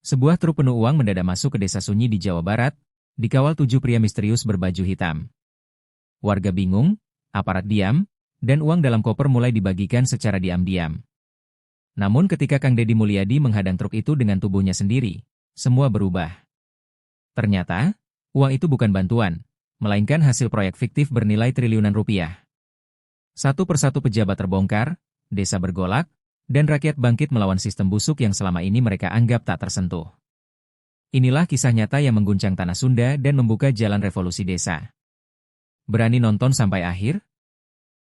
Sebuah truk penuh uang mendadak masuk ke desa sunyi di Jawa Barat, dikawal 7 pria misterius berbaju hitam. Warga bingung, aparat diam, dan uang dalam koper mulai dibagikan secara diam-diam. Namun ketika Kang Deddy Mulyadi menghadang truk itu dengan tubuhnya sendiri, semua berubah. Ternyata, uang itu bukan bantuan, melainkan hasil proyek fiktif bernilai triliunan rupiah. Satu persatu pejabat terbongkar, desa bergolak, dan rakyat bangkit melawan sistem busuk yang selama ini mereka anggap tak tersentuh. Inilah kisah nyata yang mengguncang tanah Sunda dan membuka jalan revolusi desa. Berani nonton sampai akhir?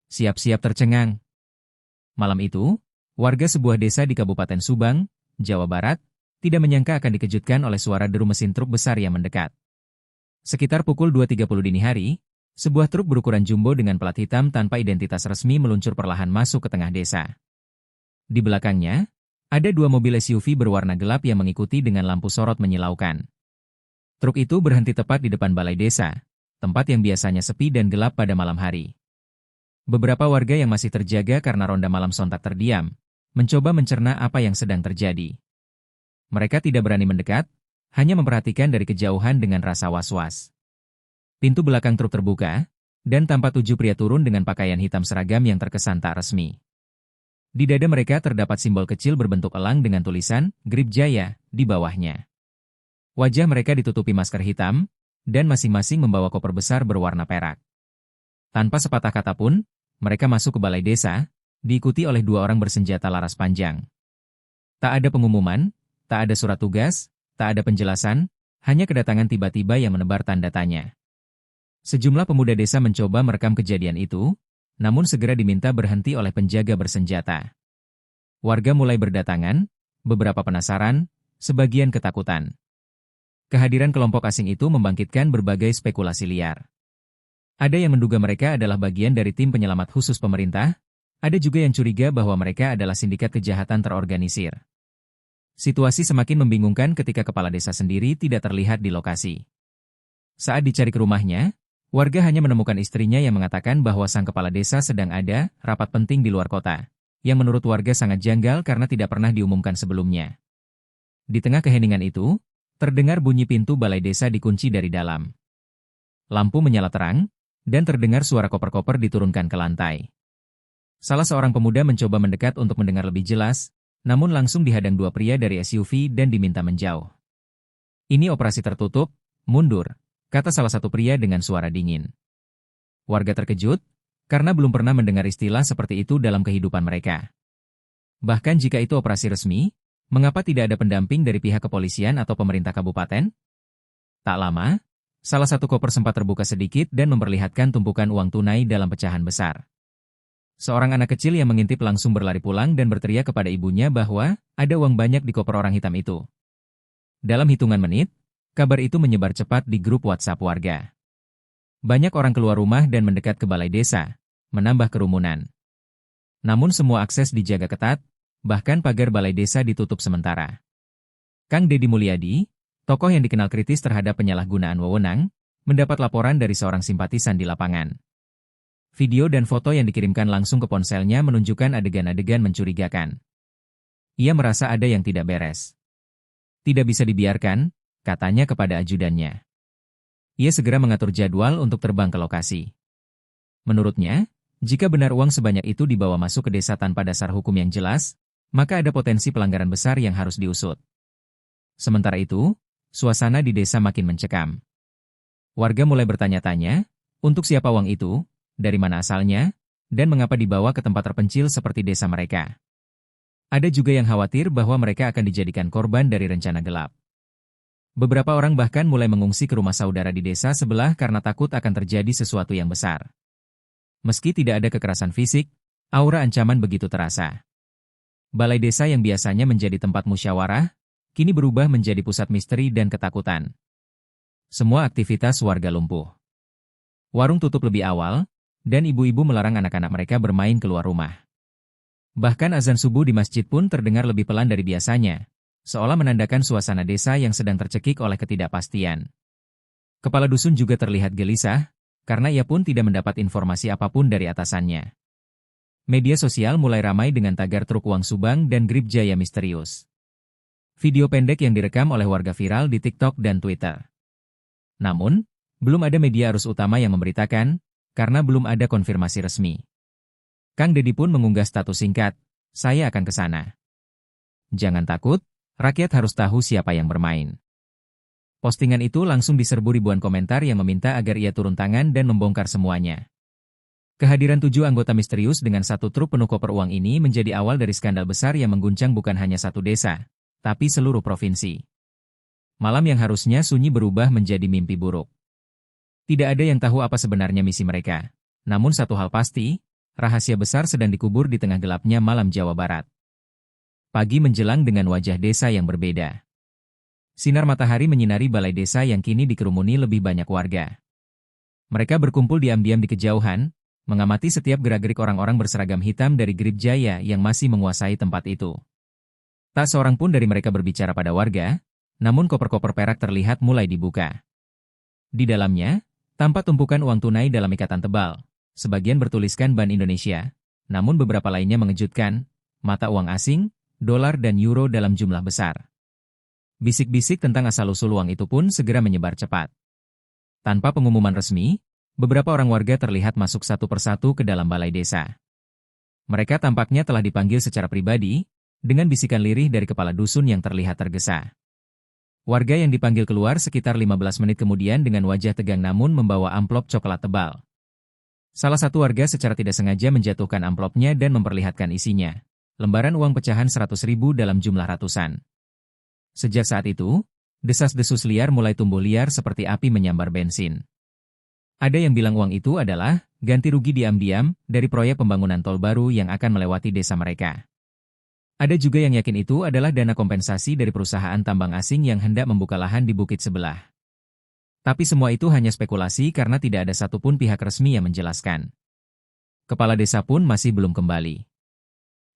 Siap-siap tercengang. Malam itu, warga sebuah desa di Kabupaten Subang, Jawa Barat, tidak menyangka akan dikejutkan oleh suara deru mesin truk besar yang mendekat. Sekitar pukul 2.30 dini hari, sebuah truk berukuran jumbo dengan plat hitam tanpa identitas resmi meluncur perlahan masuk ke tengah desa. Di belakangnya, ada 2 mobil SUV berwarna gelap yang mengikuti dengan lampu sorot menyilaukan. Truk itu berhenti tepat di depan balai desa, tempat yang biasanya sepi dan gelap pada malam hari. Beberapa warga yang masih terjaga karena ronda malam sontak terdiam, mencoba mencerna apa yang sedang terjadi. Mereka tidak berani mendekat, hanya memperhatikan dari kejauhan dengan rasa was-was. Pintu belakang truk terbuka, dan tampak 7 pria turun dengan pakaian hitam seragam yang terkesan tak resmi. Di dada mereka terdapat simbol kecil berbentuk elang dengan tulisan, Grip Jaya, di bawahnya. Wajah mereka ditutupi masker hitam, dan masing-masing membawa koper besar berwarna perak. Tanpa sepatah kata pun, mereka masuk ke balai desa, diikuti oleh 2 orang bersenjata laras panjang. Tak ada pengumuman, tak ada surat tugas, tak ada penjelasan, hanya kedatangan tiba-tiba yang menebar tanda tanya. Sejumlah pemuda desa mencoba merekam kejadian itu, namun segera diminta berhenti oleh penjaga bersenjata. Warga mulai berdatangan, beberapa penasaran, sebagian ketakutan. Kehadiran kelompok asing itu membangkitkan berbagai spekulasi liar. Ada yang menduga mereka adalah bagian dari tim penyelamat khusus pemerintah, ada juga yang curiga bahwa mereka adalah sindikat kejahatan terorganisir. Situasi semakin membingungkan ketika kepala desa sendiri tidak terlihat di lokasi. Saat dicari ke rumahnya, warga hanya menemukan istrinya yang mengatakan bahwa sang kepala desa sedang ada rapat penting di luar kota, yang menurut warga sangat janggal karena tidak pernah diumumkan sebelumnya. Di tengah keheningan itu, terdengar bunyi pintu balai desa dikunci dari dalam. Lampu menyala terang, dan terdengar suara koper-koper diturunkan ke lantai. Salah seorang pemuda mencoba mendekat untuk mendengar lebih jelas, namun langsung dihadang 2 pria dari SUV dan diminta menjauh. Ini operasi tertutup, mundur, kata salah satu pria dengan suara dingin. Warga terkejut, karena belum pernah mendengar istilah seperti itu dalam kehidupan mereka. Bahkan jika itu operasi resmi, mengapa tidak ada pendamping dari pihak kepolisian atau pemerintah kabupaten? Tak lama, salah satu koper sempat terbuka sedikit dan memperlihatkan tumpukan uang tunai dalam pecahan besar. Seorang anak kecil yang mengintip langsung berlari pulang dan berteriak kepada ibunya bahwa ada uang banyak di koper orang hitam itu. Dalam hitungan menit, kabar itu menyebar cepat di grup WhatsApp warga. Banyak orang keluar rumah dan mendekat ke balai desa, menambah kerumunan. Namun semua akses dijaga ketat, bahkan pagar balai desa ditutup sementara. Kang Deddy Mulyadi, tokoh yang dikenal kritis terhadap penyalahgunaan wewenang, mendapat laporan dari seorang simpatisan di lapangan. Video dan foto yang dikirimkan langsung ke ponselnya menunjukkan adegan-adegan mencurigakan. Ia merasa ada yang tidak beres. Tidak bisa dibiarkan, katanya kepada ajudannya. Ia segera mengatur jadwal untuk terbang ke lokasi. Menurutnya, jika benar uang sebanyak itu dibawa masuk ke desa tanpa dasar hukum yang jelas, maka ada potensi pelanggaran besar yang harus diusut. Sementara itu, suasana di desa makin mencekam. Warga mulai bertanya-tanya, untuk siapa uang itu, dari mana asalnya, dan mengapa dibawa ke tempat terpencil seperti desa mereka. Ada juga yang khawatir bahwa mereka akan dijadikan korban dari rencana gelap. Beberapa orang bahkan mulai mengungsi ke rumah saudara di desa sebelah karena takut akan terjadi sesuatu yang besar. Meski tidak ada kekerasan fisik, aura ancaman begitu terasa. Balai desa yang biasanya menjadi tempat musyawarah, kini berubah menjadi pusat misteri dan ketakutan. Semua aktivitas warga lumpuh. Warung tutup lebih awal, dan ibu-ibu melarang anak-anak mereka bermain keluar rumah. Bahkan azan subuh di masjid pun terdengar lebih pelan dari biasanya, seolah menandakan suasana desa yang sedang tercekik oleh ketidakpastian. Kepala dusun juga terlihat gelisah, karena ia pun tidak mendapat informasi apapun dari atasannya. Media sosial mulai ramai dengan tagar truk uang Subang dan Grip Jaya misterius. Video pendek yang direkam oleh warga viral di TikTok dan Twitter. Namun, belum ada media arus utama yang memberitakan, karena belum ada konfirmasi resmi. Kang Deddy pun mengunggah status singkat, "Saya akan ke sana. Jangan takut, rakyat harus tahu siapa yang bermain." Postingan itu langsung diserbu ribuan komentar yang meminta agar ia turun tangan dan membongkar semuanya. Kehadiran 7 anggota misterius dengan 1 truk penuh koper uang ini menjadi awal dari skandal besar yang mengguncang bukan hanya 1 desa, tapi seluruh provinsi. Malam yang harusnya sunyi berubah menjadi mimpi buruk. Tidak ada yang tahu apa sebenarnya misi mereka. Namun satu hal pasti, rahasia besar sedang dikubur di tengah gelapnya malam Jawa Barat. Pagi menjelang dengan wajah desa yang berbeda. Sinar matahari menyinari balai desa yang kini dikerumuni lebih banyak warga. Mereka berkumpul diam-diam di kejauhan, mengamati setiap gerak-gerik orang-orang berseragam hitam dari Grip Jaya yang masih menguasai tempat itu. Tak seorang pun dari mereka berbicara pada warga, namun koper-koper perak terlihat mulai dibuka. Di dalamnya, tampak tumpukan uang tunai dalam ikatan tebal, sebagian bertuliskan Bank Indonesia, namun beberapa lainnya mengejutkan, mata uang asing, dolar dan euro dalam jumlah besar. Bisik-bisik tentang asal-usul uang itu pun segera menyebar cepat. Tanpa pengumuman resmi, beberapa orang warga terlihat masuk satu persatu ke dalam balai desa. Mereka tampaknya telah dipanggil secara pribadi, dengan bisikan lirih dari kepala dusun yang terlihat tergesa. Warga yang dipanggil keluar sekitar 15 menit kemudian dengan wajah tegang namun membawa amplop coklat tebal. Salah satu warga secara tidak sengaja menjatuhkan amplopnya dan memperlihatkan isinya. Lembaran uang pecahan 100.000 dalam jumlah ratusan. Sejak saat itu, desas-desus liar mulai tumbuh liar seperti api menyambar bensin. Ada yang bilang uang itu adalah ganti rugi diam-diam dari proyek pembangunan tol baru yang akan melewati desa mereka. Ada juga yang yakin itu adalah dana kompensasi dari perusahaan tambang asing yang hendak membuka lahan di bukit sebelah. Tapi semua itu hanya spekulasi karena tidak ada satupun pihak resmi yang menjelaskan. Kepala desa pun masih belum kembali.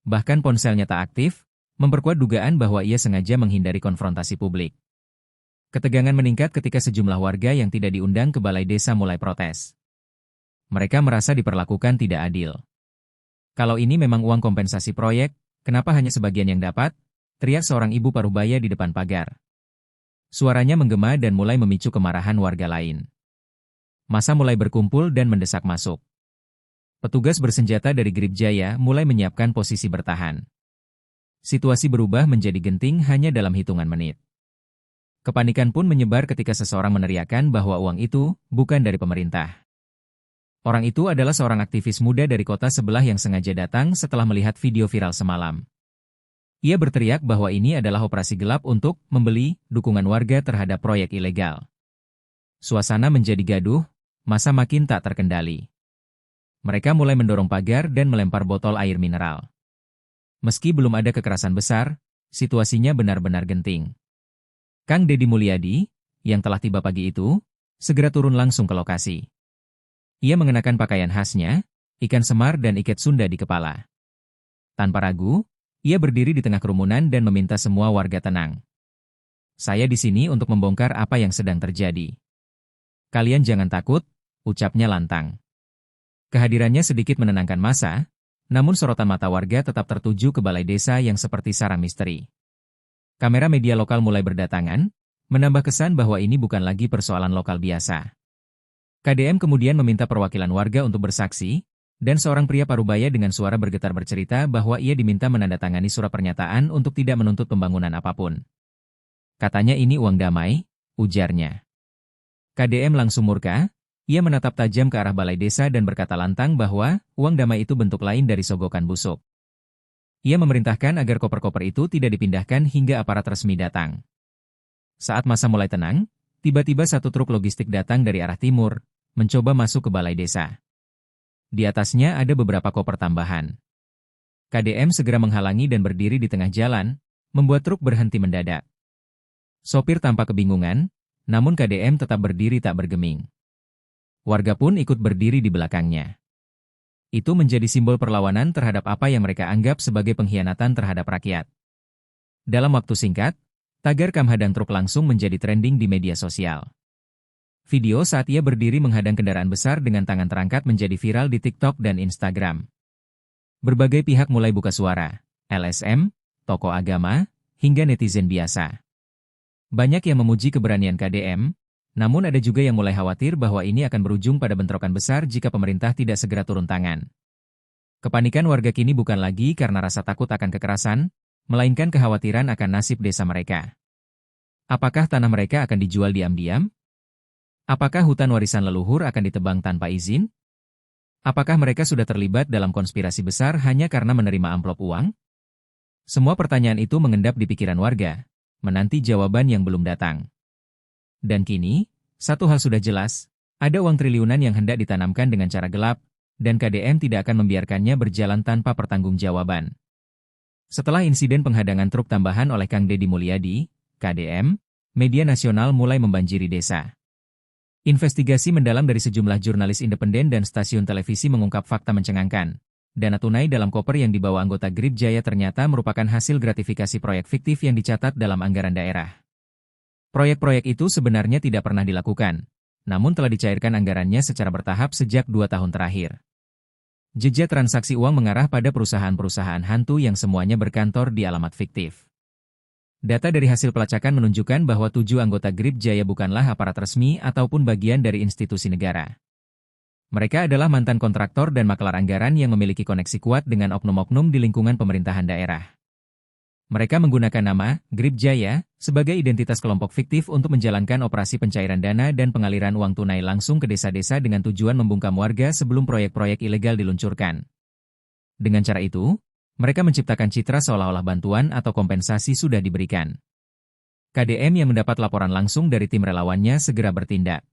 Bahkan ponselnya tak aktif, memperkuat dugaan bahwa ia sengaja menghindari konfrontasi publik. Ketegangan meningkat ketika sejumlah warga yang tidak diundang ke balai desa mulai protes. Mereka merasa diperlakukan tidak adil. Kalau ini memang uang kompensasi proyek, kenapa hanya sebagian yang dapat? Teriak seorang ibu parubaya di depan pagar. Suaranya menggema dan mulai memicu kemarahan warga lain. Massa mulai berkumpul dan mendesak masuk. Petugas bersenjata dari Grip Jaya mulai menyiapkan posisi bertahan. Situasi berubah menjadi genting hanya dalam hitungan menit. Kepanikan pun menyebar ketika seseorang meneriakkan bahwa uang itu bukan dari pemerintah. Orang itu adalah seorang aktivis muda dari kota sebelah yang sengaja datang setelah melihat video viral semalam. Ia berteriak bahwa ini adalah operasi gelap untuk membeli dukungan warga terhadap proyek ilegal. Suasana menjadi gaduh, massa makin tak terkendali. Mereka mulai mendorong pagar dan melempar botol air mineral. Meski belum ada kekerasan besar, situasinya benar-benar genting. Kang Deddy Mulyadi, yang telah tiba pagi itu, segera turun langsung ke lokasi. Ia mengenakan pakaian khasnya, ikan semar dan iket Sunda di kepala. Tanpa ragu, ia berdiri di tengah kerumunan dan meminta semua warga tenang. "Saya di sini untuk membongkar apa yang sedang terjadi. Kalian jangan takut," ucapnya lantang. Kehadirannya sedikit menenangkan massa, namun sorotan mata warga tetap tertuju ke balai desa yang seperti sarang misteri. Kamera media lokal mulai berdatangan, menambah kesan bahwa ini bukan lagi persoalan lokal biasa. KDM kemudian meminta perwakilan warga untuk bersaksi, dan seorang pria parubaya dengan suara bergetar bercerita bahwa ia diminta menandatangani surat pernyataan untuk tidak menuntut pembangunan apapun. Katanya ini uang damai, ujarnya. KDM langsung murka, ia menatap tajam ke arah balai desa dan berkata lantang bahwa uang damai itu bentuk lain dari sogokan busuk. Ia memerintahkan agar koper-koper itu tidak dipindahkan hingga aparat resmi datang. Saat massa mulai tenang, tiba-tiba satu truk logistik datang dari arah timur, mencoba masuk ke balai desa. Di atasnya ada beberapa koper tambahan. KDM segera menghalangi dan berdiri di tengah jalan, membuat truk berhenti mendadak. Sopir tampak kebingungan, namun KDM tetap berdiri tak bergeming. Warga pun ikut berdiri di belakangnya. Itu menjadi simbol perlawanan terhadap apa yang mereka anggap sebagai pengkhianatan terhadap rakyat. Dalam waktu singkat, tagar Kam Hadang Truk langsung menjadi trending di media sosial. Video saat ia berdiri menghadang kendaraan besar dengan tangan terangkat menjadi viral di TikTok dan Instagram. Berbagai pihak mulai buka suara, LSM, tokoh agama, hingga netizen biasa. Banyak yang memuji keberanian KDM, namun ada juga yang mulai khawatir bahwa ini akan berujung pada bentrokan besar jika pemerintah tidak segera turun tangan. Kepanikan warga kini bukan lagi karena rasa takut akan kekerasan, melainkan kekhawatiran akan nasib desa mereka. Apakah tanah mereka akan dijual diam-diam? Apakah hutan warisan leluhur akan ditebang tanpa izin? Apakah mereka sudah terlibat dalam konspirasi besar hanya karena menerima amplop uang? Semua pertanyaan itu mengendap di pikiran warga, menanti jawaban yang belum datang. Dan kini, satu hal sudah jelas, ada uang triliunan yang hendak ditanamkan dengan cara gelap, dan KDM tidak akan membiarkannya berjalan tanpa pertanggungjawaban. Setelah insiden penghadangan truk tambahan oleh Kang Deddy Mulyadi, KDM, media nasional mulai membanjiri desa. Investigasi mendalam dari sejumlah jurnalis independen dan stasiun televisi mengungkap fakta mencengangkan. Dana tunai dalam koper yang dibawa anggota Grip Jaya ternyata merupakan hasil gratifikasi proyek fiktif yang dicatat dalam anggaran daerah. Proyek-proyek itu sebenarnya tidak pernah dilakukan, namun telah dicairkan anggarannya secara bertahap sejak 2 tahun terakhir. Jejak transaksi uang mengarah pada perusahaan-perusahaan hantu yang semuanya berkantor di alamat fiktif. Data dari hasil pelacakan menunjukkan bahwa 7 anggota Grip Jaya bukanlah aparat resmi ataupun bagian dari institusi negara. Mereka adalah mantan kontraktor dan makelar anggaran yang memiliki koneksi kuat dengan oknum-oknum di lingkungan pemerintahan daerah. Mereka menggunakan nama Grip Jaya sebagai identitas kelompok fiktif untuk menjalankan operasi pencairan dana dan pengaliran uang tunai langsung ke desa-desa dengan tujuan membungkam warga sebelum proyek-proyek ilegal diluncurkan. Dengan cara itu, mereka menciptakan citra seolah-olah bantuan atau kompensasi sudah diberikan. KDM yang mendapat laporan langsung dari tim relawannya segera bertindak.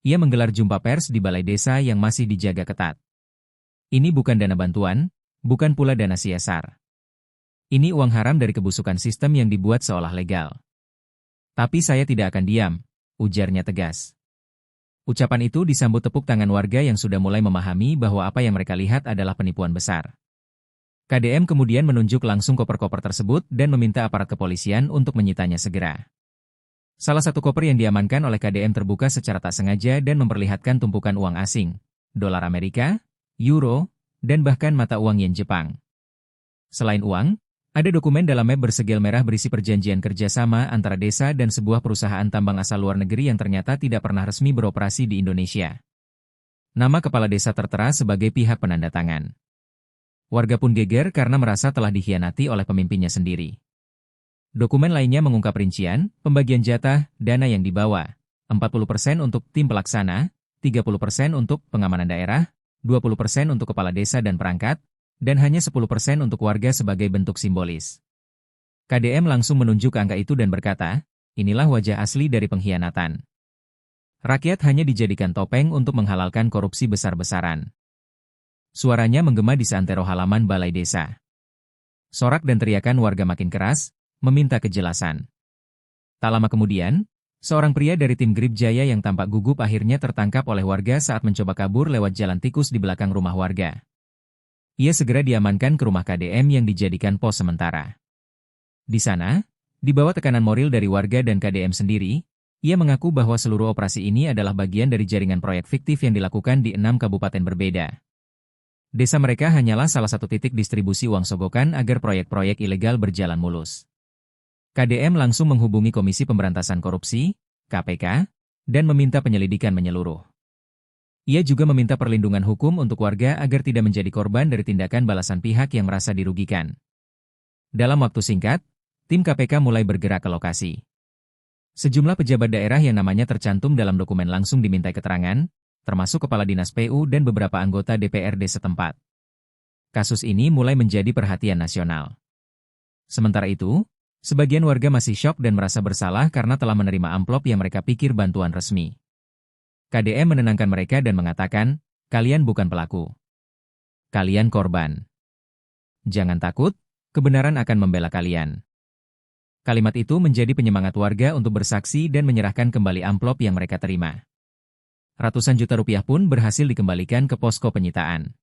Ia menggelar jumpa pers di balai desa yang masih dijaga ketat. Ini bukan dana bantuan, bukan pula dana CSR. Ini uang haram dari kebusukan sistem yang dibuat seolah legal. Tapi saya tidak akan diam, ujarnya tegas. Ucapan itu disambut tepuk tangan warga yang sudah mulai memahami bahwa apa yang mereka lihat adalah penipuan besar. KDM kemudian menunjuk langsung koper-koper tersebut dan meminta aparat kepolisian untuk menyitanya segera. Salah satu koper yang diamankan oleh KDM terbuka secara tak sengaja dan memperlihatkan tumpukan uang asing, dolar Amerika, euro, dan bahkan mata uang yen Jepang. Selain uang, ada dokumen dalam map bersegel merah berisi perjanjian kerjasama antara desa dan sebuah perusahaan tambang asal luar negeri yang ternyata tidak pernah resmi beroperasi di Indonesia. Nama kepala desa tertera sebagai pihak penandatangan. Warga pun geger karena merasa telah dikhianati oleh pemimpinnya sendiri. Dokumen lainnya mengungkap rincian, pembagian jatah, dana yang dibawa, 40% untuk tim pelaksana, 30% untuk pengamanan daerah, 20% untuk kepala desa dan perangkat, dan hanya 10% untuk warga sebagai bentuk simbolis. KDM langsung menunjuk angka itu dan berkata, inilah wajah asli dari pengkhianatan. Rakyat hanya dijadikan topeng untuk menghalalkan korupsi besar-besaran. Suaranya menggema di seantero halaman balai desa. Sorak dan teriakan warga makin keras, meminta kejelasan. Tak lama kemudian, seorang pria dari tim Grip Jaya yang tampak gugup akhirnya tertangkap oleh warga saat mencoba kabur lewat jalan tikus di belakang rumah warga. Ia segera diamankan ke rumah KDM yang dijadikan pos sementara. Di sana, di bawah tekanan moral dari warga dan KDM sendiri, ia mengaku bahwa seluruh operasi ini adalah bagian dari jaringan proyek fiktif yang dilakukan di 6 kabupaten berbeda. Desa mereka hanyalah salah satu titik distribusi uang sogokan agar proyek-proyek ilegal berjalan mulus. KDM langsung menghubungi Komisi Pemberantasan Korupsi, KPK, dan meminta penyelidikan menyeluruh. Ia juga meminta perlindungan hukum untuk warga agar tidak menjadi korban dari tindakan balasan pihak yang merasa dirugikan. Dalam waktu singkat, tim KPK mulai bergerak ke lokasi. Sejumlah pejabat daerah yang namanya tercantum dalam dokumen langsung dimintai keterangan, termasuk Kepala Dinas PU dan beberapa anggota DPRD setempat. Kasus ini mulai menjadi perhatian nasional. Sementara itu, sebagian warga masih syok dan merasa bersalah karena telah menerima amplop yang mereka pikir bantuan resmi. KDM menenangkan mereka dan mengatakan, kalian bukan pelaku. Kalian korban. Jangan takut, kebenaran akan membela kalian. Kalimat itu menjadi penyemangat warga untuk bersaksi dan menyerahkan kembali amplop yang mereka terima. Ratusan juta rupiah pun berhasil dikembalikan ke posko penyitaan.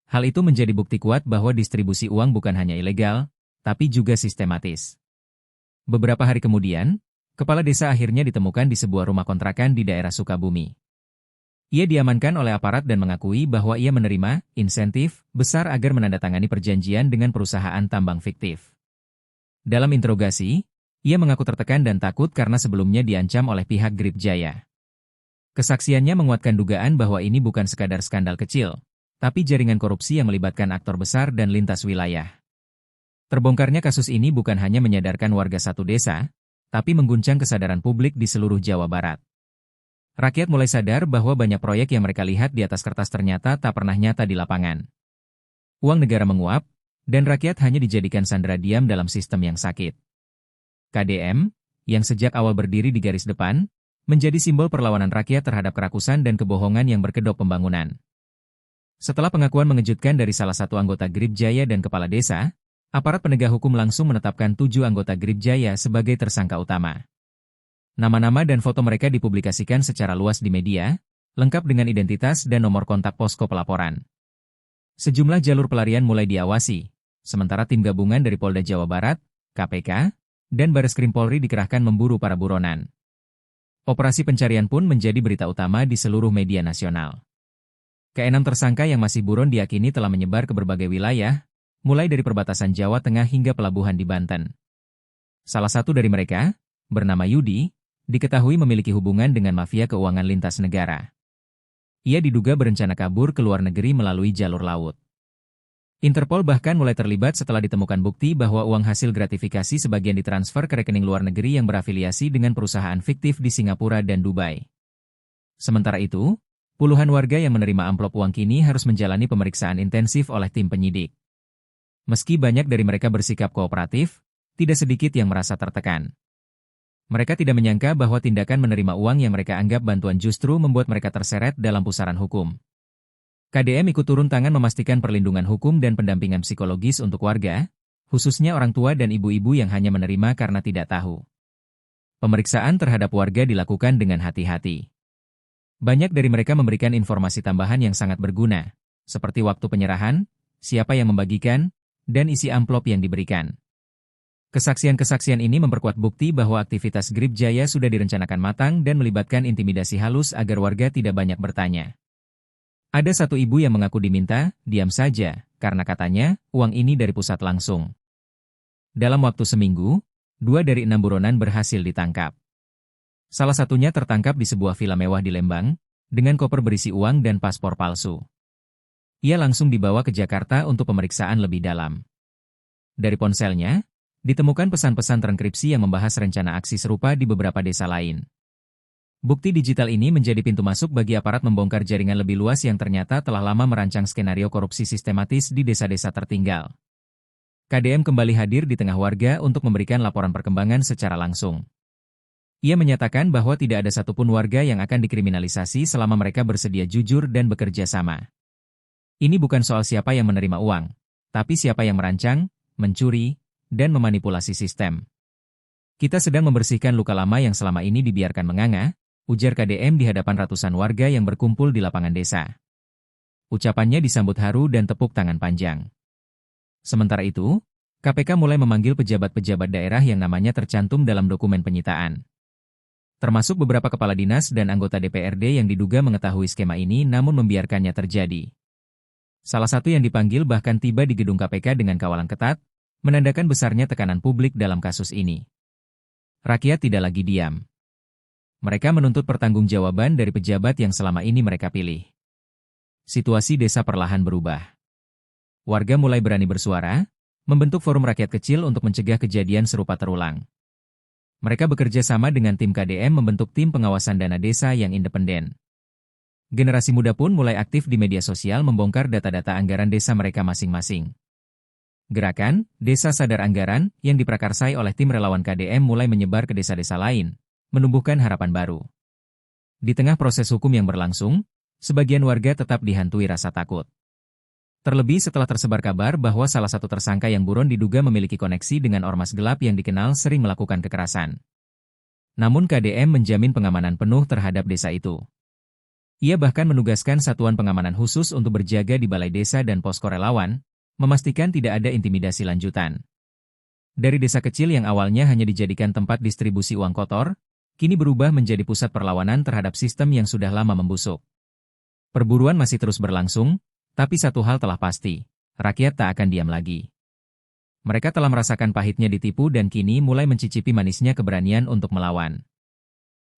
Hal itu menjadi bukti kuat bahwa distribusi uang bukan hanya ilegal, tapi juga sistematis. Beberapa hari kemudian, kepala desa akhirnya ditemukan di sebuah rumah kontrakan di daerah Sukabumi. Ia diamankan oleh aparat dan mengakui bahwa ia menerima insentif besar agar menandatangani perjanjian dengan perusahaan tambang fiktif. Dalam interogasi, ia mengaku tertekan dan takut karena sebelumnya diancam oleh pihak Grip Jaya. Kesaksiannya menguatkan dugaan bahwa ini bukan sekadar skandal kecil, tapi jaringan korupsi yang melibatkan aktor besar dan lintas wilayah. Terbongkarnya kasus ini bukan hanya menyadarkan warga satu desa, tapi mengguncang kesadaran publik di seluruh Jawa Barat. Rakyat mulai sadar bahwa banyak proyek yang mereka lihat di atas kertas ternyata tak pernah nyata di lapangan. Uang negara menguap, dan rakyat hanya dijadikan sandera diam dalam sistem yang sakit. KDM, yang sejak awal berdiri di garis depan, menjadi simbol perlawanan rakyat terhadap kerakusan dan kebohongan yang berkedok pembangunan. Setelah pengakuan mengejutkan dari salah satu anggota Grip Jaya dan kepala desa, aparat penegak hukum langsung menetapkan 7 anggota Grip Jaya sebagai tersangka utama. Nama-nama dan foto mereka dipublikasikan secara luas di media, lengkap dengan identitas dan nomor kontak posko pelaporan. Sejumlah jalur pelarian mulai diawasi, sementara tim gabungan dari Polda Jawa Barat, KPK, dan Bareskrim Polri dikerahkan memburu para buronan. Operasi pencarian pun menjadi berita utama di seluruh media nasional. Keenam tersangka yang masih buron diyakini telah menyebar ke berbagai wilayah, mulai dari perbatasan Jawa Tengah hingga pelabuhan di Banten. Salah satu dari mereka, bernama Yudi, diketahui memiliki hubungan dengan mafia keuangan lintas negara. Ia diduga berencana kabur ke luar negeri melalui jalur laut. Interpol bahkan mulai terlibat setelah ditemukan bukti bahwa uang hasil gratifikasi sebagian ditransfer ke rekening luar negeri yang berafiliasi dengan perusahaan fiktif di Singapura dan Dubai. Sementara itu, puluhan warga yang menerima amplop uang kini harus menjalani pemeriksaan intensif oleh tim penyidik. Meski banyak dari mereka bersikap kooperatif, tidak sedikit yang merasa tertekan. Mereka tidak menyangka bahwa tindakan menerima uang yang mereka anggap bantuan justru membuat mereka terseret dalam pusaran hukum. KDM ikut turun tangan memastikan perlindungan hukum dan pendampingan psikologis untuk warga, khususnya orang tua dan ibu-ibu yang hanya menerima karena tidak tahu. Pemeriksaan terhadap warga dilakukan dengan hati-hati. Banyak dari mereka memberikan informasi tambahan yang sangat berguna, seperti waktu penyerahan, siapa yang membagikan, dan isi amplop yang diberikan. Kesaksian-kesaksian ini memperkuat bukti bahwa aktivitas Grip Jaya sudah direncanakan matang dan melibatkan intimidasi halus agar warga tidak banyak bertanya. Ada satu ibu yang mengaku diminta, diam saja, karena katanya, uang ini dari pusat langsung. Dalam waktu seminggu, 2 dari 6 buronan berhasil ditangkap. Salah satunya tertangkap di sebuah villa mewah di Lembang, dengan koper berisi uang dan paspor palsu. Ia langsung dibawa ke Jakarta untuk pemeriksaan lebih dalam. Dari ponselnya, ditemukan pesan-pesan transkripsi yang membahas rencana aksi serupa di beberapa desa lain. Bukti digital ini menjadi pintu masuk bagi aparat membongkar jaringan lebih luas yang ternyata telah lama merancang skenario korupsi sistematis di desa-desa tertinggal. KDM kembali hadir di tengah warga untuk memberikan laporan perkembangan secara langsung. Ia menyatakan bahwa tidak ada satupun warga yang akan dikriminalisasi selama mereka bersedia jujur dan bekerja sama. Ini bukan soal siapa yang menerima uang, tapi siapa yang merancang, mencuri, dan memanipulasi sistem. Kita sedang membersihkan luka lama yang selama ini dibiarkan menganga, ujar KDM di hadapan ratusan warga yang berkumpul di lapangan desa. Ucapannya disambut haru dan tepuk tangan panjang. Sementara itu, KPK mulai memanggil pejabat-pejabat daerah yang namanya tercantum dalam dokumen penyitaan. Termasuk beberapa kepala dinas dan anggota DPRD yang diduga mengetahui skema ini namun membiarkannya terjadi. Salah satu yang dipanggil bahkan tiba di gedung KPK dengan kawalan ketat, menandakan besarnya tekanan publik dalam kasus ini. Rakyat tidak lagi diam. Mereka menuntut pertanggungjawaban dari pejabat yang selama ini mereka pilih. Situasi desa perlahan berubah. Warga mulai berani bersuara, membentuk forum rakyat kecil untuk mencegah kejadian serupa terulang. Mereka bekerja sama dengan tim KDM membentuk tim pengawasan dana desa yang independen. Generasi muda pun mulai aktif di media sosial membongkar data-data anggaran desa mereka masing-masing. Gerakan Desa Sadar Anggaran yang diprakarsai oleh tim relawan KDM mulai menyebar ke desa-desa lain, menumbuhkan harapan baru. Di tengah proses hukum yang berlangsung, sebagian warga tetap dihantui rasa takut. Terlebih setelah tersebar kabar bahwa salah satu tersangka yang buron diduga memiliki koneksi dengan ormas gelap yang dikenal sering melakukan kekerasan. Namun KDM menjamin pengamanan penuh terhadap desa itu. Ia bahkan menugaskan satuan pengamanan khusus untuk berjaga di balai desa dan posko relawan, memastikan tidak ada intimidasi lanjutan. Dari desa kecil yang awalnya hanya dijadikan tempat distribusi uang kotor, kini berubah menjadi pusat perlawanan terhadap sistem yang sudah lama membusuk. Perburuan masih terus berlangsung, tapi satu hal telah pasti, rakyat tak akan diam lagi. Mereka telah merasakan pahitnya ditipu dan kini mulai mencicipi manisnya keberanian untuk melawan.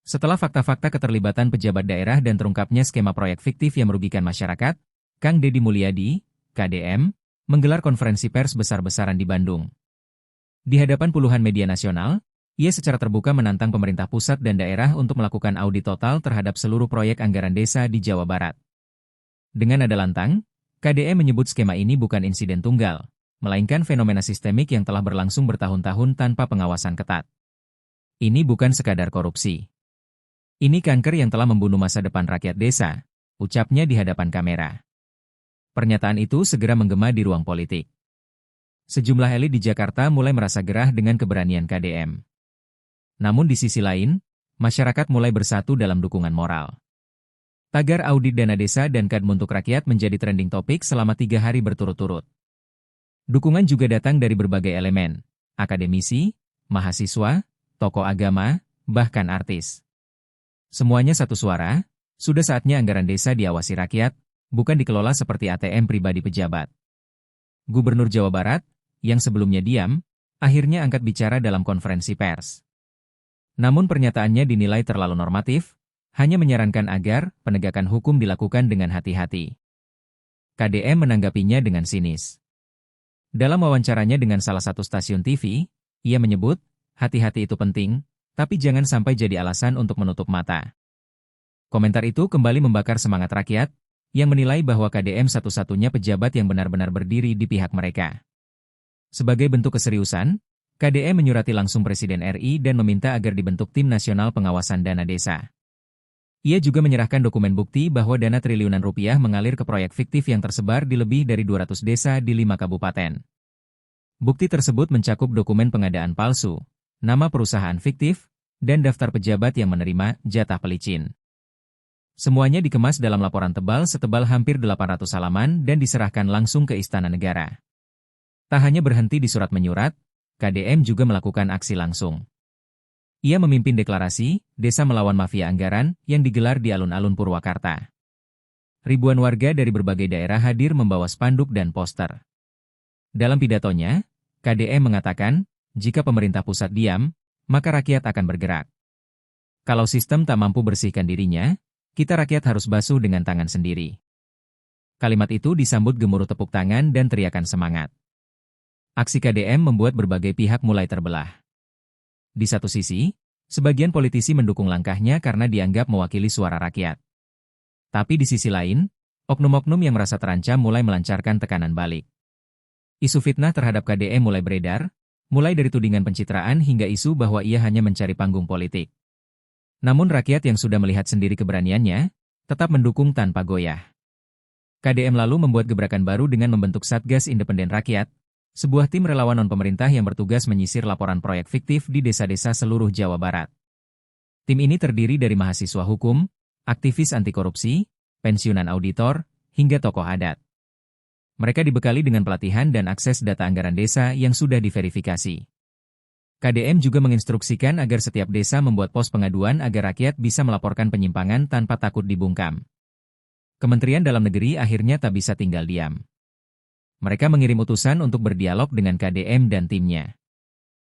Setelah fakta-fakta keterlibatan pejabat daerah dan terungkapnya skema proyek fiktif yang merugikan masyarakat, Kang Deddy Mulyadi, KDM, menggelar konferensi pers besar-besaran di Bandung. Di hadapan puluhan media nasional, ia secara terbuka menantang pemerintah pusat dan daerah untuk melakukan audit total terhadap seluruh proyek anggaran desa di Jawa Barat. Dengan nada lantang, KDM menyebut skema ini bukan insiden tunggal, melainkan fenomena sistemik yang telah berlangsung bertahun-tahun tanpa pengawasan ketat. Ini bukan sekadar korupsi. Ini kanker yang telah membunuh masa depan rakyat desa, ucapnya di hadapan kamera. Pernyataan itu segera menggema di ruang politik. Sejumlah elit di Jakarta mulai merasa gerah dengan keberanian KDM. Namun di sisi lain, masyarakat mulai bersatu dalam dukungan moral. Tagar audit dana desa dan KAD untuk rakyat menjadi trending topik selama 3 hari berturut-turut. Dukungan juga datang dari berbagai elemen, akademisi, mahasiswa, tokoh agama, bahkan artis. Semuanya satu suara, sudah saatnya anggaran desa diawasi rakyat, bukan dikelola seperti ATM pribadi pejabat. Gubernur Jawa Barat, yang sebelumnya diam, akhirnya angkat bicara dalam konferensi pers. Namun pernyataannya dinilai terlalu normatif, hanya menyarankan agar penegakan hukum dilakukan dengan hati-hati. KDM menanggapinya dengan sinis. Dalam wawancaranya dengan salah satu stasiun TV, ia menyebut, hati-hati itu penting, tapi jangan sampai jadi alasan untuk menutup mata. Komentar itu kembali membakar semangat rakyat, yang menilai bahwa KDM satu-satunya pejabat yang benar-benar berdiri di pihak mereka. Sebagai bentuk keseriusan, KDM menyurati langsung Presiden RI dan meminta agar dibentuk Tim Nasional Pengawasan Dana Desa. Ia juga menyerahkan dokumen bukti bahwa dana triliunan rupiah mengalir ke proyek fiktif yang tersebar di lebih dari 200 desa di 5 kabupaten. Bukti tersebut mencakup dokumen pengadaan palsu, nama perusahaan fiktif, dan daftar pejabat yang menerima jatah pelicin. Semuanya dikemas dalam laporan tebal setebal hampir 800 halaman dan diserahkan langsung ke Istana Negara. Tak hanya berhenti di surat menyurat, KDM juga melakukan aksi langsung. Ia memimpin deklarasi Desa Melawan Mafia Anggaran yang digelar di alun-alun Purwakarta. Ribuan warga dari berbagai daerah hadir membawa spanduk dan poster. Dalam pidatonya, KDM mengatakan, jika pemerintah pusat diam, maka rakyat akan bergerak. Kalau sistem tak mampu bersihkan dirinya, kita rakyat harus basuh dengan tangan sendiri. Kalimat itu disambut gemuruh tepuk tangan dan teriakan semangat. Aksi KDM membuat berbagai pihak mulai terbelah. Di satu sisi, sebagian politisi mendukung langkahnya karena dianggap mewakili suara rakyat. Tapi di sisi lain, oknum-oknum yang merasa terancam mulai melancarkan tekanan balik. Isu fitnah terhadap KDM mulai beredar, mulai dari tudingan pencitraan hingga isu bahwa ia hanya mencari panggung politik. Namun rakyat yang sudah melihat sendiri keberaniannya, tetap mendukung tanpa goyah. KDM lalu membuat gebrakan baru dengan membentuk Satgas Independen Rakyat, sebuah tim relawan non-pemerintah yang bertugas menyisir laporan proyek fiktif di desa-desa seluruh Jawa Barat. Tim ini terdiri dari mahasiswa hukum, aktivis anti korupsi, pensiunan auditor, hingga tokoh adat. Mereka dibekali dengan pelatihan dan akses data anggaran desa yang sudah diverifikasi. KDM juga menginstruksikan agar setiap desa membuat pos pengaduan agar rakyat bisa melaporkan penyimpangan tanpa takut dibungkam. Kementerian Dalam Negeri akhirnya tak bisa tinggal diam. Mereka mengirim utusan untuk berdialog dengan KDM dan timnya.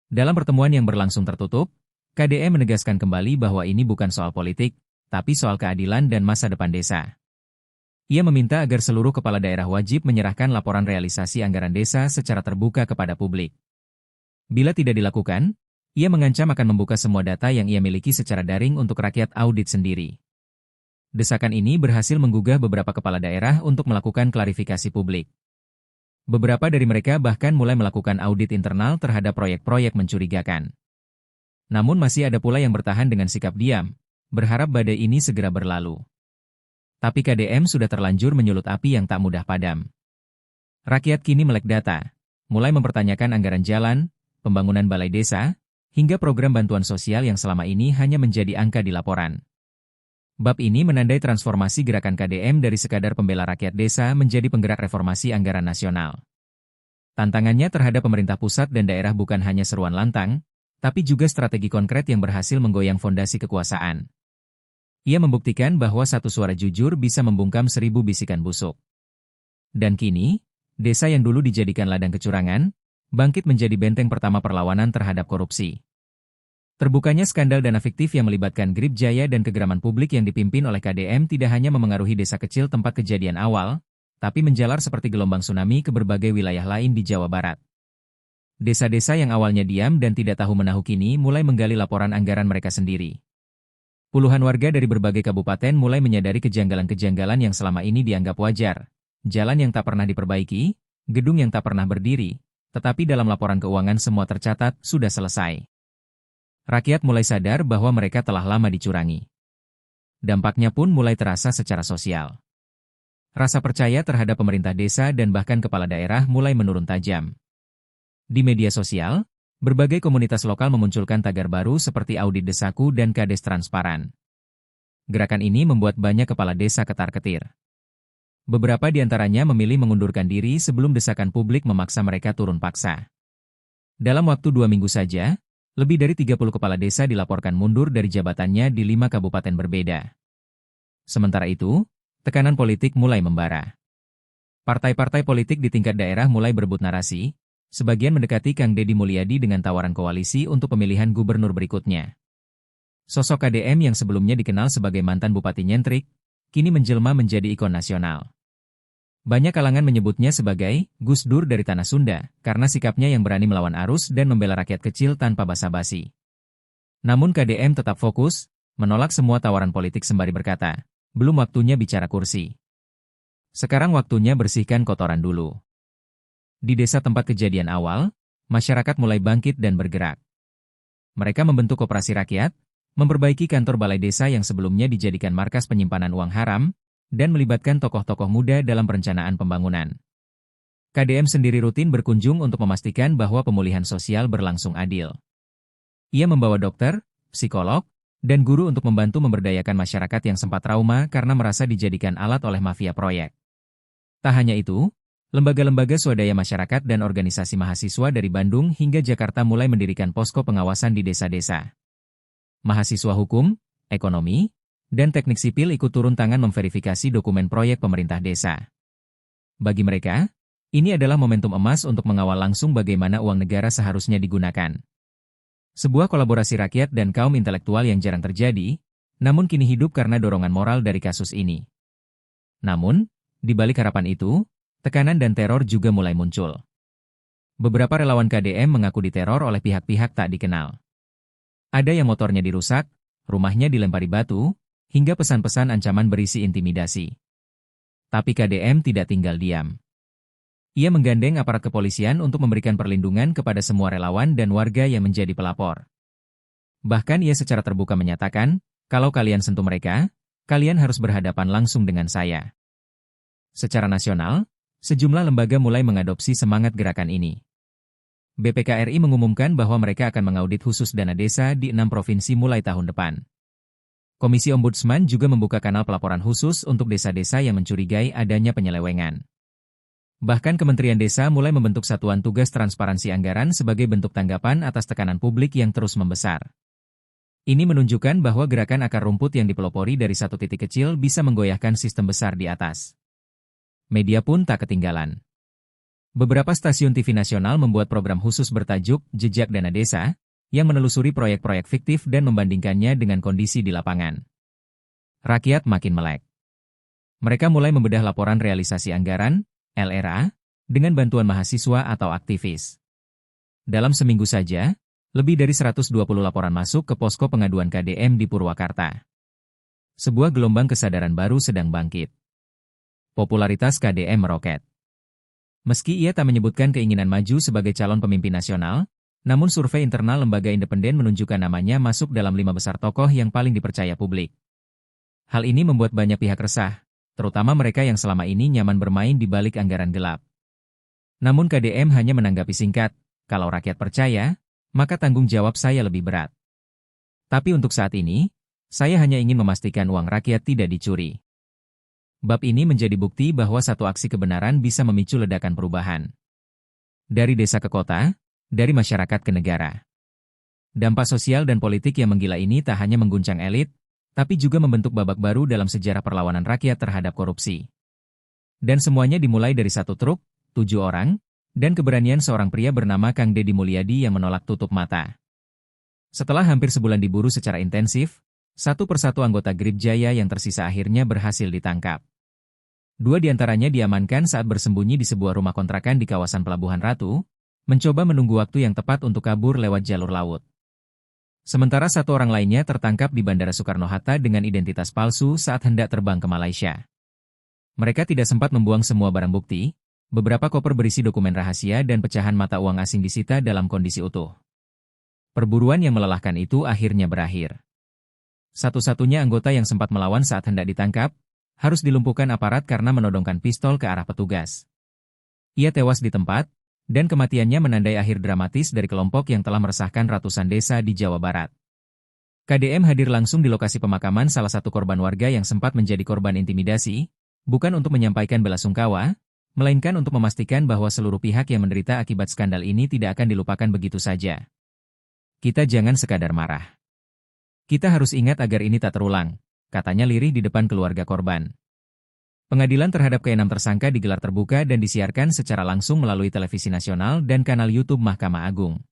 Dalam pertemuan yang berlangsung tertutup, KDM menegaskan kembali bahwa ini bukan soal politik, tapi soal keadilan dan masa depan desa. Ia meminta agar seluruh kepala daerah wajib menyerahkan laporan realisasi anggaran desa secara terbuka kepada publik. Bila tidak dilakukan, ia mengancam akan membuka semua data yang ia miliki secara daring untuk rakyat audit sendiri. Desakan ini berhasil menggugah beberapa kepala daerah untuk melakukan klarifikasi publik. Beberapa dari mereka bahkan mulai melakukan audit internal terhadap proyek-proyek mencurigakan. Namun masih ada pula yang bertahan dengan sikap diam, berharap badai ini segera berlalu. Tapi KDM sudah terlanjur menyulut api yang tak mudah padam. Rakyat kini melek data, mulai mempertanyakan anggaran jalan, pembangunan balai desa, hingga program bantuan sosial yang selama ini hanya menjadi angka di laporan. Bab ini menandai transformasi gerakan KDM dari sekadar pembela rakyat desa menjadi penggerak reformasi anggaran nasional. Tantangannya terhadap pemerintah pusat dan daerah bukan hanya seruan lantang, tapi juga strategi konkret yang berhasil menggoyang fondasi kekuasaan. Ia membuktikan bahwa satu suara jujur bisa membungkam 1000 bisikan busuk. Dan kini, desa yang dulu dijadikan ladang kecurangan, bangkit menjadi benteng pertama perlawanan terhadap korupsi. Terbukanya skandal dana fiktif yang melibatkan Grip Jaya dan kegeraman publik yang dipimpin oleh KDM tidak hanya memengaruhi desa kecil tempat kejadian awal, tapi menjalar seperti gelombang tsunami ke berbagai wilayah lain di Jawa Barat. Desa-desa yang awalnya diam dan tidak tahu menahu kini mulai menggali laporan anggaran mereka sendiri. Puluhan warga dari berbagai kabupaten mulai menyadari kejanggalan-kejanggalan yang selama ini dianggap wajar. Jalan yang tak pernah diperbaiki, gedung yang tak pernah berdiri, tetapi dalam laporan keuangan semua tercatat, sudah selesai. Rakyat mulai sadar bahwa mereka telah lama dicurangi. Dampaknya pun mulai terasa secara sosial. Rasa percaya terhadap pemerintah desa dan bahkan kepala daerah mulai menurun tajam. Di media sosial, berbagai komunitas lokal memunculkan tagar baru seperti audit desaku dan kades transparan. Gerakan ini membuat banyak kepala desa ketar-ketir. Beberapa di antaranya memilih mengundurkan diri sebelum desakan publik memaksa mereka turun paksa. Dalam waktu 2 minggu saja, lebih dari 30 kepala desa dilaporkan mundur dari jabatannya di 5 kabupaten berbeda. Sementara itu, tekanan politik mulai membara. Partai-partai politik di tingkat daerah mulai berebut narasi, sebagian mendekati Kang Deddy Mulyadi dengan tawaran koalisi untuk pemilihan gubernur berikutnya. Sosok KDM yang sebelumnya dikenal sebagai mantan bupati nyentrik, kini menjelma menjadi ikon nasional. Banyak kalangan menyebutnya sebagai Gus Dur dari Tanah Sunda, karena sikapnya yang berani melawan arus dan membela rakyat kecil tanpa basa-basi. Namun KDM tetap fokus, menolak semua tawaran politik sembari berkata, belum waktunya bicara kursi. Sekarang waktunya bersihkan kotoran dulu. Di desa tempat kejadian awal, masyarakat mulai bangkit dan bergerak. Mereka membentuk koperasi rakyat, memperbaiki kantor balai desa yang sebelumnya dijadikan markas penyimpanan uang haram, dan melibatkan tokoh-tokoh muda dalam perencanaan pembangunan. KDM sendiri rutin berkunjung untuk memastikan bahwa pemulihan sosial berlangsung adil. Ia membawa dokter, psikolog, dan guru untuk membantu memberdayakan masyarakat yang sempat trauma karena merasa dijadikan alat oleh mafia proyek. Tak hanya itu, lembaga-lembaga swadaya masyarakat dan organisasi mahasiswa dari Bandung hingga Jakarta mulai mendirikan posko pengawasan di desa-desa. Mahasiswa hukum, ekonomi, dan teknik sipil ikut turun tangan memverifikasi dokumen proyek pemerintah desa. Bagi mereka, ini adalah momentum emas untuk mengawal langsung bagaimana uang negara seharusnya digunakan. Sebuah kolaborasi rakyat dan kaum intelektual yang jarang terjadi, namun kini hidup karena dorongan moral dari kasus ini. Namun, di balik harapan itu, tekanan dan teror juga mulai muncul. Beberapa relawan KDM mengaku diteror oleh pihak-pihak tak dikenal. Ada yang motornya dirusak, rumahnya dilempari batu, hingga pesan-pesan ancaman berisi intimidasi. Tapi KDM tidak tinggal diam. Ia menggandeng aparat kepolisian untuk memberikan perlindungan kepada semua relawan dan warga yang menjadi pelapor. Bahkan ia secara terbuka menyatakan, kalau kalian sentuh mereka, kalian harus berhadapan langsung dengan saya. Secara nasional, sejumlah lembaga mulai mengadopsi semangat gerakan ini. BPKRI mengumumkan bahwa mereka akan mengaudit khusus dana desa di 6 provinsi mulai tahun depan. Komisi Ombudsman juga membuka kanal pelaporan khusus untuk desa-desa yang mencurigai adanya penyelewengan. Bahkan Kementerian Desa mulai membentuk satuan tugas transparansi anggaran sebagai bentuk tanggapan atas tekanan publik yang terus membesar. Ini menunjukkan bahwa gerakan akar rumput yang dipelopori dari satu titik kecil bisa menggoyahkan sistem besar di atas. Media pun tak ketinggalan. Beberapa stasiun TV nasional membuat program khusus bertajuk Jejak Dana Desa, yang menelusuri proyek-proyek fiktif dan membandingkannya dengan kondisi di lapangan. Rakyat makin melek. Mereka mulai membedah laporan realisasi anggaran, LRA, dengan bantuan mahasiswa atau aktivis. Dalam seminggu saja, lebih dari 120 laporan masuk ke posko pengaduan KDM di Purwakarta. Sebuah gelombang kesadaran baru sedang bangkit. Popularitas KDM meroket. Meski ia tak menyebutkan keinginan maju sebagai calon pemimpin nasional, namun survei internal lembaga independen menunjukkan namanya masuk dalam 5 besar tokoh yang paling dipercaya publik. Hal ini membuat banyak pihak resah, terutama mereka yang selama ini nyaman bermain di balik anggaran gelap. Namun KDM hanya menanggapi singkat, kalau rakyat percaya, maka tanggung jawab saya lebih berat. Tapi untuk saat ini, saya hanya ingin memastikan uang rakyat tidak dicuri. Bab ini menjadi bukti bahwa satu aksi kebenaran bisa memicu ledakan perubahan. Dari desa ke kota, dari masyarakat ke negara. Dampak sosial dan politik yang menggila ini tak hanya mengguncang elit, tapi juga membentuk babak baru dalam sejarah perlawanan rakyat terhadap korupsi. Dan semuanya dimulai dari satu truk, 7 orang, dan keberanian seorang pria bernama Kang Deddy Mulyadi yang menolak tutup mata. Setelah hampir sebulan diburu secara intensif, satu persatu anggota Grip Jaya yang tersisa akhirnya berhasil ditangkap. 2 diantaranya diamankan saat bersembunyi di sebuah rumah kontrakan di kawasan Pelabuhan Ratu, mencoba menunggu waktu yang tepat untuk kabur lewat jalur laut. Sementara 1 orang lainnya tertangkap di Bandara Soekarno-Hatta dengan identitas palsu saat hendak terbang ke Malaysia. Mereka tidak sempat membuang semua barang bukti, beberapa koper berisi dokumen rahasia dan pecahan mata uang asing disita dalam kondisi utuh. Perburuan yang melelahkan itu akhirnya berakhir. Satu-satunya anggota yang sempat melawan saat hendak ditangkap, harus dilumpuhkan aparat karena menodongkan pistol ke arah petugas. Ia tewas di tempat, dan kematiannya menandai akhir dramatis dari kelompok yang telah meresahkan ratusan desa di Jawa Barat. KDM hadir langsung di lokasi pemakaman salah satu korban warga yang sempat menjadi korban intimidasi, bukan untuk menyampaikan belasungkawa, melainkan untuk memastikan bahwa seluruh pihak yang menderita akibat skandal ini tidak akan dilupakan begitu saja. Kita jangan sekadar marah. Kita harus ingat agar ini tak terulang, katanya lirih di depan keluarga korban. Pengadilan terhadap ke-6 tersangka digelar terbuka dan disiarkan secara langsung melalui televisi nasional dan kanal YouTube Mahkamah Agung.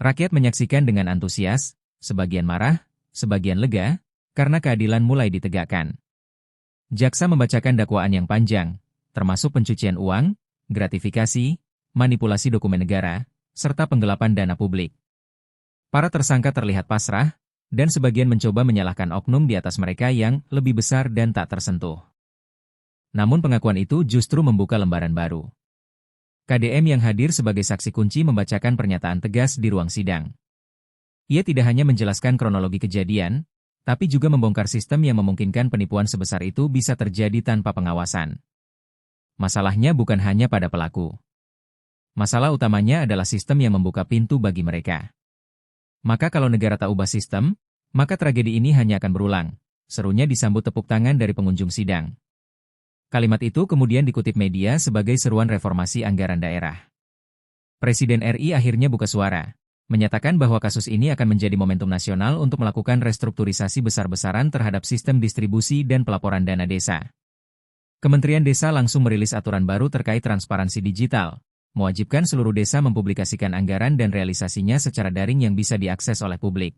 Rakyat menyaksikan dengan antusias, sebagian marah, sebagian lega, karena keadilan mulai ditegakkan. Jaksa membacakan dakwaan yang panjang, termasuk pencucian uang, gratifikasi, manipulasi dokumen negara, serta penggelapan dana publik. Para tersangka terlihat pasrah, dan sebagian mencoba menyalahkan oknum di atas mereka yang lebih besar dan tak tersentuh. Namun pengakuan itu justru membuka lembaran baru. KDM yang hadir sebagai saksi kunci membacakan pernyataan tegas di ruang sidang. Ia tidak hanya menjelaskan kronologi kejadian, tapi juga membongkar sistem yang memungkinkan penipuan sebesar itu bisa terjadi tanpa pengawasan. Masalahnya bukan hanya pada pelaku. Masalah utamanya adalah sistem yang membuka pintu bagi mereka. Maka kalau negara tak ubah sistem, maka tragedi ini hanya akan berulang, serunya disambut tepuk tangan dari pengunjung sidang. Kalimat itu kemudian dikutip media sebagai seruan reformasi anggaran daerah. Presiden RI akhirnya buka suara, menyatakan bahwa kasus ini akan menjadi momentum nasional untuk melakukan restrukturisasi besar-besaran terhadap sistem distribusi dan pelaporan dana desa. Kementerian Desa langsung merilis aturan baru terkait transparansi digital, mewajibkan seluruh desa mempublikasikan anggaran dan realisasinya secara daring yang bisa diakses oleh publik.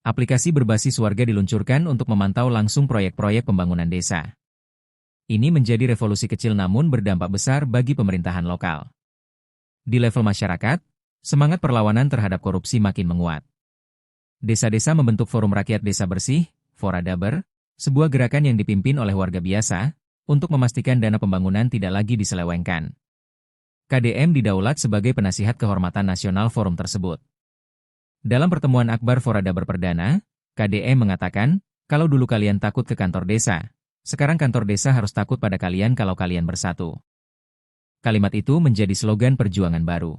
Aplikasi berbasis warga diluncurkan untuk memantau langsung proyek-proyek pembangunan desa. Ini menjadi revolusi kecil namun berdampak besar bagi pemerintahan lokal. Di level masyarakat, semangat perlawanan terhadap korupsi makin menguat. Desa-desa membentuk Forum Rakyat Desa Bersih, Foradaber, sebuah gerakan yang dipimpin oleh warga biasa, untuk memastikan dana pembangunan tidak lagi diselewengkan. KDM didaulat sebagai penasihat kehormatan nasional forum tersebut. Dalam pertemuan akbar Foradaber perdana, KDM mengatakan, kalau dulu kalian takut ke kantor desa, sekarang kantor desa harus takut pada kalian kalau kalian bersatu. Kalimat itu menjadi slogan perjuangan baru.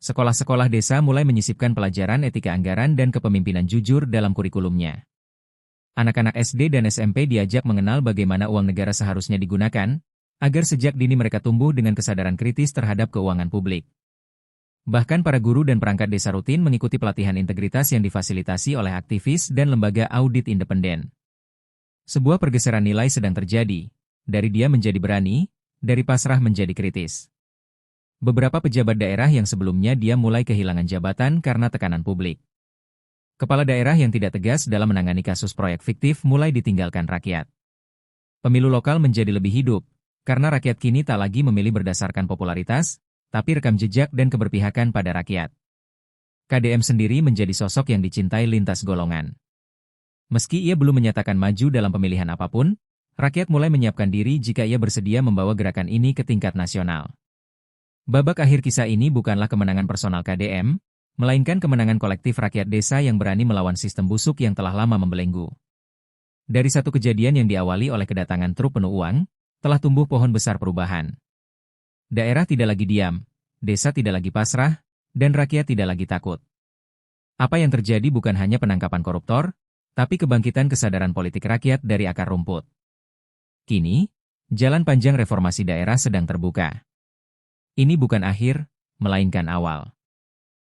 Sekolah-sekolah desa mulai menyisipkan pelajaran etika anggaran dan kepemimpinan jujur dalam kurikulumnya. Anak-anak SD dan SMP diajak mengenal bagaimana uang negara seharusnya digunakan, agar sejak dini mereka tumbuh dengan kesadaran kritis terhadap keuangan publik. Bahkan para guru dan perangkat desa rutin mengikuti pelatihan integritas yang difasilitasi oleh aktivis dan lembaga audit independen. Sebuah pergeseran nilai sedang terjadi, dari diam menjadi berani, dari pasrah menjadi kritis. Beberapa pejabat daerah yang sebelumnya diam mulai kehilangan jabatan karena tekanan publik. Kepala daerah yang tidak tegas dalam menangani kasus proyek fiktif mulai ditinggalkan rakyat. Pemilu lokal menjadi lebih hidup, karena rakyat kini tak lagi memilih berdasarkan popularitas, tapi rekam jejak dan keberpihakan pada rakyat. KDM sendiri menjadi sosok yang dicintai lintas golongan. Meski ia belum menyatakan maju dalam pemilihan apapun, rakyat mulai menyiapkan diri jika ia bersedia membawa gerakan ini ke tingkat nasional. Babak akhir kisah ini bukanlah kemenangan personal KDM, melainkan kemenangan kolektif rakyat desa yang berani melawan sistem busuk yang telah lama membelenggu. Dari satu kejadian yang diawali oleh kedatangan truk penuh uang, telah tumbuh pohon besar perubahan. Daerah tidak lagi diam, desa tidak lagi pasrah, dan rakyat tidak lagi takut. Apa yang terjadi bukan hanya penangkapan koruptor, tapi kebangkitan kesadaran politik rakyat dari akar rumput. Kini, jalan panjang reformasi daerah sedang terbuka. Ini bukan akhir, melainkan awal.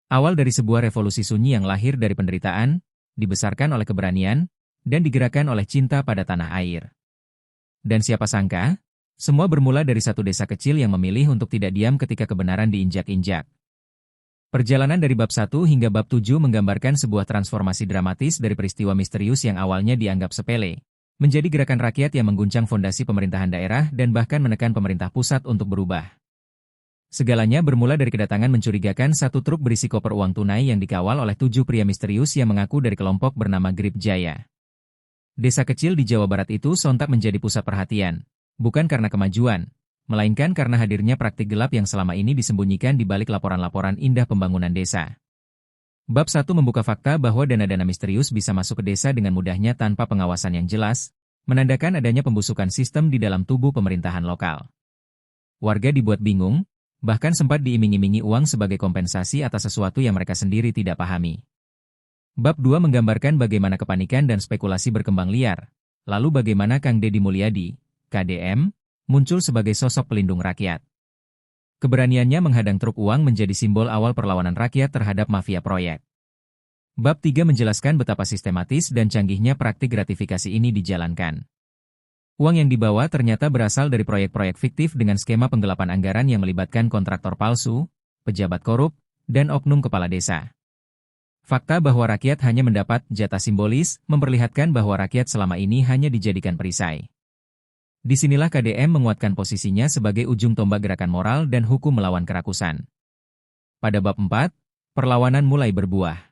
Awal dari sebuah revolusi sunyi yang lahir dari penderitaan, dibesarkan oleh keberanian, dan digerakkan oleh cinta pada tanah air. Dan siapa sangka, Semua bermula dari satu desa kecil yang memilih untuk tidak diam ketika kebenaran diinjak-injak. Perjalanan dari bab 1 hingga bab 7 menggambarkan sebuah transformasi dramatis dari peristiwa misterius yang awalnya dianggap sepele, menjadi gerakan rakyat yang mengguncang fondasi pemerintahan daerah dan bahkan menekan pemerintah pusat untuk berubah. Segalanya bermula dari kedatangan mencurigakan satu truk berisi koper uang tunai yang dikawal oleh 7 pria misterius yang mengaku dari kelompok bernama Grip Jaya. Desa kecil di Jawa Barat itu sontak menjadi pusat perhatian, bukan karena kemajuan, melainkan karena hadirnya praktik gelap yang selama ini disembunyikan di balik laporan-laporan indah pembangunan desa. Bab 1 membuka fakta bahwa dana-dana misterius bisa masuk ke desa dengan mudahnya tanpa pengawasan yang jelas, menandakan adanya pembusukan sistem di dalam tubuh pemerintahan lokal. Warga dibuat bingung, bahkan sempat diiming-imingi uang sebagai kompensasi atas sesuatu yang mereka sendiri tidak pahami. Bab 2 menggambarkan bagaimana kepanikan dan spekulasi berkembang liar, lalu bagaimana Kang Deddy Mulyadi, KDM, muncul sebagai sosok pelindung rakyat. Keberaniannya menghadang truk uang menjadi simbol awal perlawanan rakyat terhadap mafia proyek. Bab 3 menjelaskan betapa sistematis dan canggihnya praktik gratifikasi ini dijalankan. Uang yang dibawa ternyata berasal dari proyek-proyek fiktif dengan skema penggelapan anggaran yang melibatkan kontraktor palsu, pejabat korup, dan oknum kepala desa. Fakta bahwa rakyat hanya mendapat jatah simbolis memperlihatkan bahwa rakyat selama ini hanya dijadikan perisai. Disinilah KDM menguatkan posisinya sebagai ujung tombak gerakan moral dan hukum melawan kerakusan. Pada bab 4, perlawanan mulai berbuah.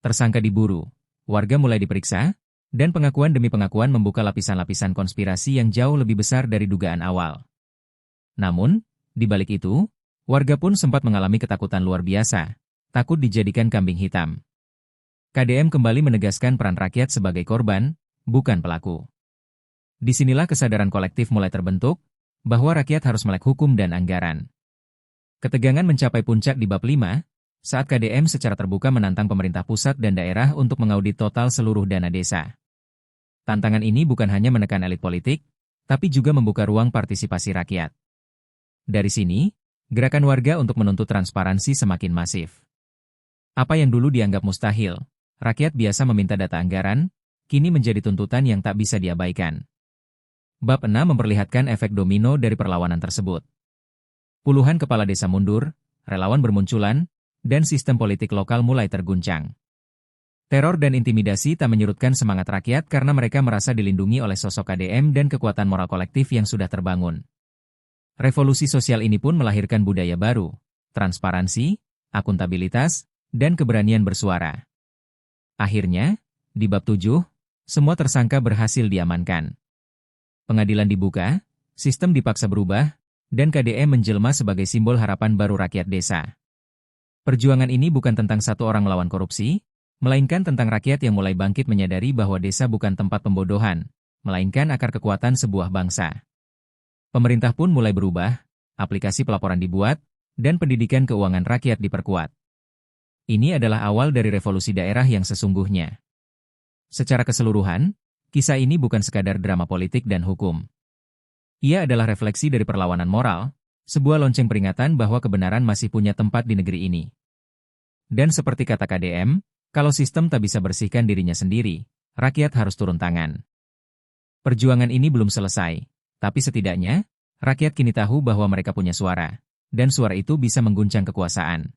Tersangka diburu, warga mulai diperiksa, dan pengakuan demi pengakuan membuka lapisan-lapisan konspirasi yang jauh lebih besar dari dugaan awal. Namun, di balik itu, warga pun sempat mengalami ketakutan luar biasa, takut dijadikan kambing hitam. KDM kembali menegaskan peran rakyat sebagai korban, bukan pelaku. Disinilah kesadaran kolektif mulai terbentuk, bahwa rakyat harus melek hukum dan anggaran. Ketegangan mencapai puncak di bab 5, saat KDM secara terbuka menantang pemerintah pusat dan daerah untuk mengaudit total seluruh dana desa. Tantangan ini bukan hanya menekan elit politik, tapi juga membuka ruang partisipasi rakyat. Dari sini, gerakan warga untuk menuntut transparansi semakin masif. Apa yang dulu dianggap mustahil, rakyat biasa meminta data anggaran, kini menjadi tuntutan yang tak bisa diabaikan. Bab 6 memperlihatkan efek domino dari perlawanan tersebut. Puluhan kepala desa mundur, relawan bermunculan, dan sistem politik lokal mulai terguncang. Teror dan intimidasi tak menyurutkan semangat rakyat karena mereka merasa dilindungi oleh sosok KDM dan kekuatan moral kolektif yang sudah terbangun. Revolusi sosial ini pun melahirkan budaya baru, transparansi, akuntabilitas, dan keberanian bersuara. Akhirnya, di bab 7, semua tersangka berhasil diamankan. Pengadilan dibuka, sistem dipaksa berubah, dan KDM menjelma sebagai simbol harapan baru rakyat desa. Perjuangan ini bukan tentang satu orang melawan korupsi, melainkan tentang rakyat yang mulai bangkit menyadari bahwa desa bukan tempat pembodohan, melainkan akar kekuatan sebuah bangsa. Pemerintah pun mulai berubah, aplikasi pelaporan dibuat, dan pendidikan keuangan rakyat diperkuat. Ini adalah awal dari revolusi daerah yang sesungguhnya. Secara keseluruhan, kisah ini bukan sekadar drama politik dan hukum. Ia adalah refleksi dari perlawanan moral, sebuah lonceng peringatan bahwa kebenaran masih punya tempat di negeri ini. Dan seperti kata KDM, kalau sistem tak bisa bersihkan dirinya sendiri, rakyat harus turun tangan. Perjuangan ini belum selesai, tapi setidaknya, rakyat kini tahu bahwa mereka punya suara, dan suara itu bisa mengguncang kekuasaan.